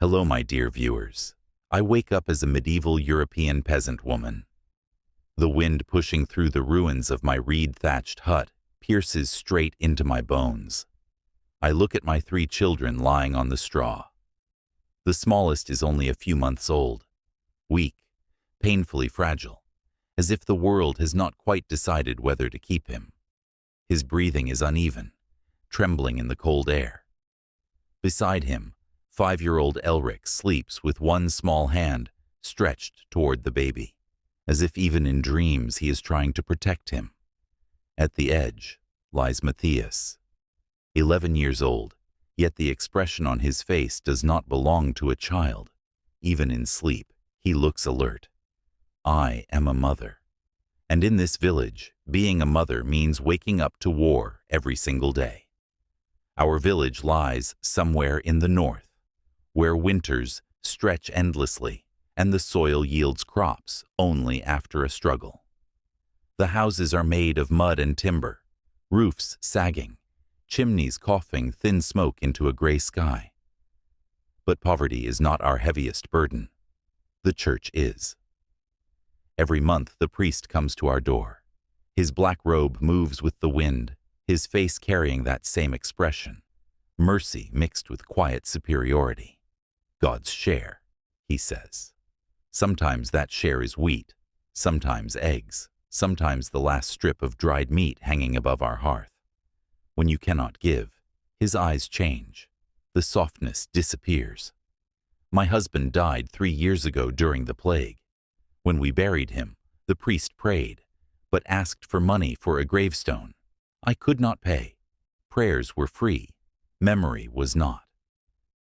Hello, my dear viewers. I wake up as a medieval European peasant woman. The wind pushing through the ruins of my reed-thatched hut pierces straight into my bones. I look at my 3 children lying on the straw. The smallest is only a few months old, weak, painfully fragile, as if the world has not quite decided whether to keep him. His breathing is uneven, trembling in the cold air. Beside him, 5-year-old Elric sleeps with one small hand stretched toward the baby, as if even in dreams he is trying to protect him. At the edge lies Matthias, 11 years old, yet the expression on his face does not belong to a child. Even in sleep, he looks alert. I am a mother. And in this village, being a mother means waking up to war every single day. Our village lies somewhere in the north, where winters stretch endlessly and the soil yields crops only after a struggle. The houses are made of mud and timber, roofs sagging, chimneys coughing thin smoke into a gray sky. But poverty is not our heaviest burden. The church is. Every month the priest comes to our door. His black robe moves with the wind, his face carrying that same expression, mercy mixed with quiet superiority. God's share, he says. Sometimes that share is wheat, sometimes eggs, sometimes the last strip of dried meat hanging above our hearth. When you cannot give, his eyes change. The softness disappears. My husband died 3 years ago during the plague. When we buried him, the priest prayed, but asked for money for a gravestone. I could not pay. Prayers were free. Memory was not.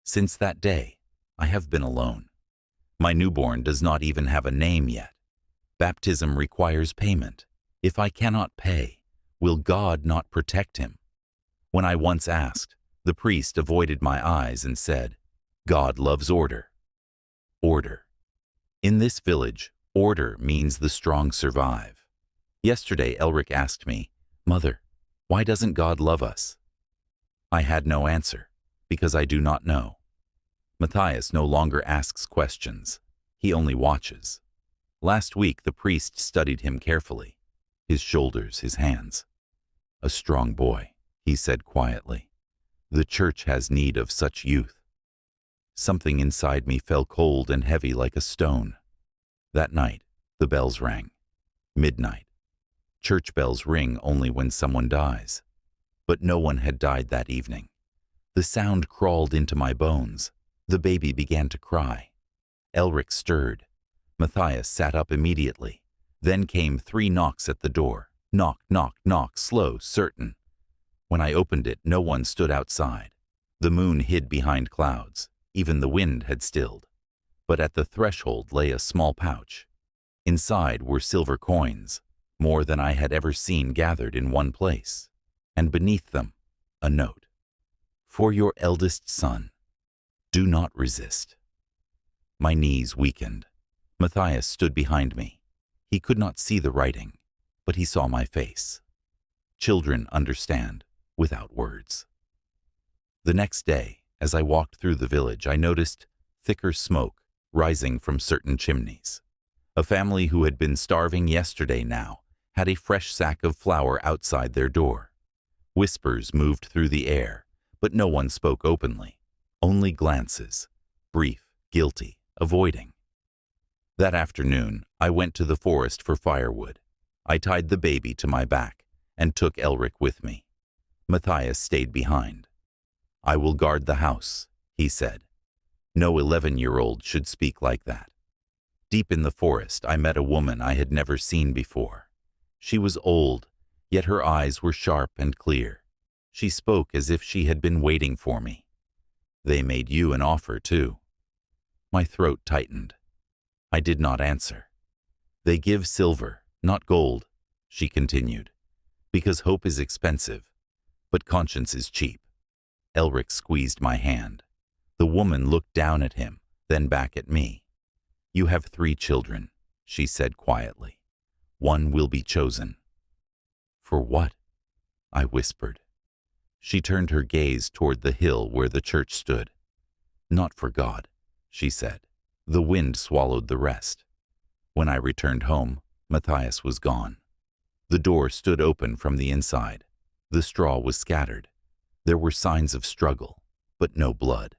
Since that day, I have been alone. My newborn does not even have a name yet. Baptism requires payment. If I cannot pay, will God not protect him? When I once asked, the priest avoided my eyes and said, God loves order. Order. In this village, order means the strong survive. Yesterday, Elric asked me, Mother, why doesn't God love us? I had no answer, because I do not know. Matthias no longer asks questions. He only watches. Last week, the priest studied him carefully, his shoulders, his hands. A strong boy, he said quietly. The church has need of such youth. Something inside me fell cold and heavy like a stone. That night, the bells rang. Midnight. Church bells ring only when someone dies. But no one had died that evening. The sound crawled into my bones. The baby began to cry. Elric stirred. Matthias sat up immediately. Then came 3 knocks at the door. Knock, knock, knock, slow, certain. When I opened it, no one stood outside. The moon hid behind clouds. Even the wind had stilled. But at the threshold lay a small pouch. Inside were silver coins, more than I had ever seen gathered in one place. And beneath them, a note. For your eldest son. Do not resist. My knees weakened. Matthias stood behind me. He could not see the writing, but he saw my face. Children understand without words. The next day, as I walked through the village, I noticed thicker smoke rising from certain chimneys. A family who had been starving yesterday now had a fresh sack of flour outside their door. Whispers moved through the air, but no one spoke openly. Only glances, brief, guilty, avoiding. That afternoon, I went to the forest for firewood. I tied the baby to my back and took Elric with me. Matthias stayed behind. I will guard the house, he said. No 11-year-old should speak like that. Deep in the forest, I met a woman I had never seen before. She was old, yet her eyes were sharp and clear. She spoke as if she had been waiting for me. They made you an offer, too. My throat tightened. I did not answer. They give silver, not gold, she continued, because hope is expensive, but conscience is cheap. Elric squeezed my hand. The woman looked down at him, then back at me. You have 3 children, she said quietly. One will be chosen. For what? I whispered. She turned her gaze toward the hill where the church stood. Not for God, she said. The wind swallowed the rest. When I returned home, Matthias was gone. The door stood open from the inside. The straw was scattered. There were signs of struggle, but no blood.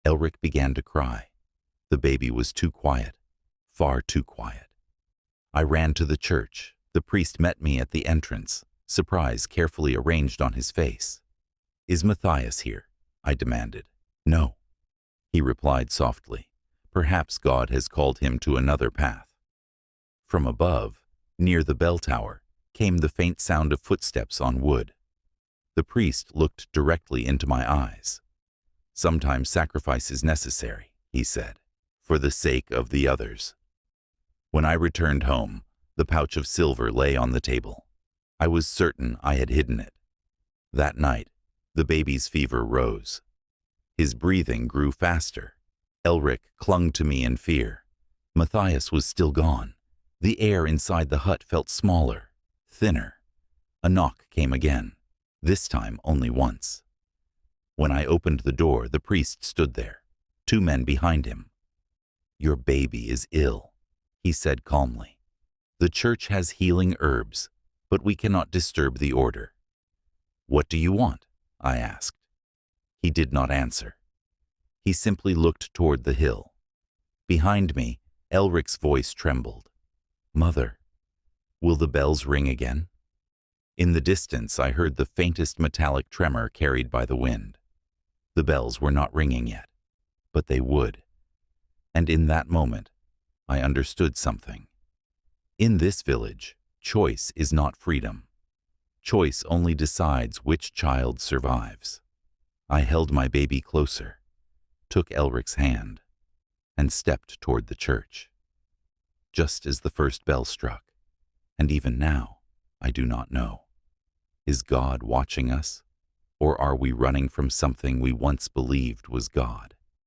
Elric began to cry. The baby was too quiet, far too quiet. I ran to the church. The priest met me at the entrance, surprise carefully arranged on his face. "Is Matthias here?" I demanded. "No," he replied softly. "Perhaps God has called him to another path." From above, near the bell tower, came the faint sound of footsteps on wood. The priest looked directly into my eyes. "Sometimes sacrifice is necessary," he said, "for the sake of the others." When I returned home, the pouch of silver lay on the table. I was certain I had hidden it. That night, the baby's fever rose. His breathing grew faster. Elric clung to me in fear. Matthias was still gone. The air inside the hut felt smaller, thinner. A knock came again, this time only once. When I opened the door, the priest stood there, 2 men behind him. "Your baby is ill," he said calmly. "The church has healing herbs, but we cannot disturb the order." "What do you want?" I asked. He did not answer. He simply looked toward the hill. Behind me, Elric's voice trembled. "Mother, will the bells ring again?" In the distance, I heard the faintest metallic tremor carried by the wind. The bells were not ringing yet, but they would. And in that moment, I understood something. In this village, choice is not freedom. Choice only decides which child survives. I held my baby closer, took Elric's hand, and stepped toward the church. Just as the first bell struck, and even now, I do not know. Is God watching us, or are we running from something we once believed was God?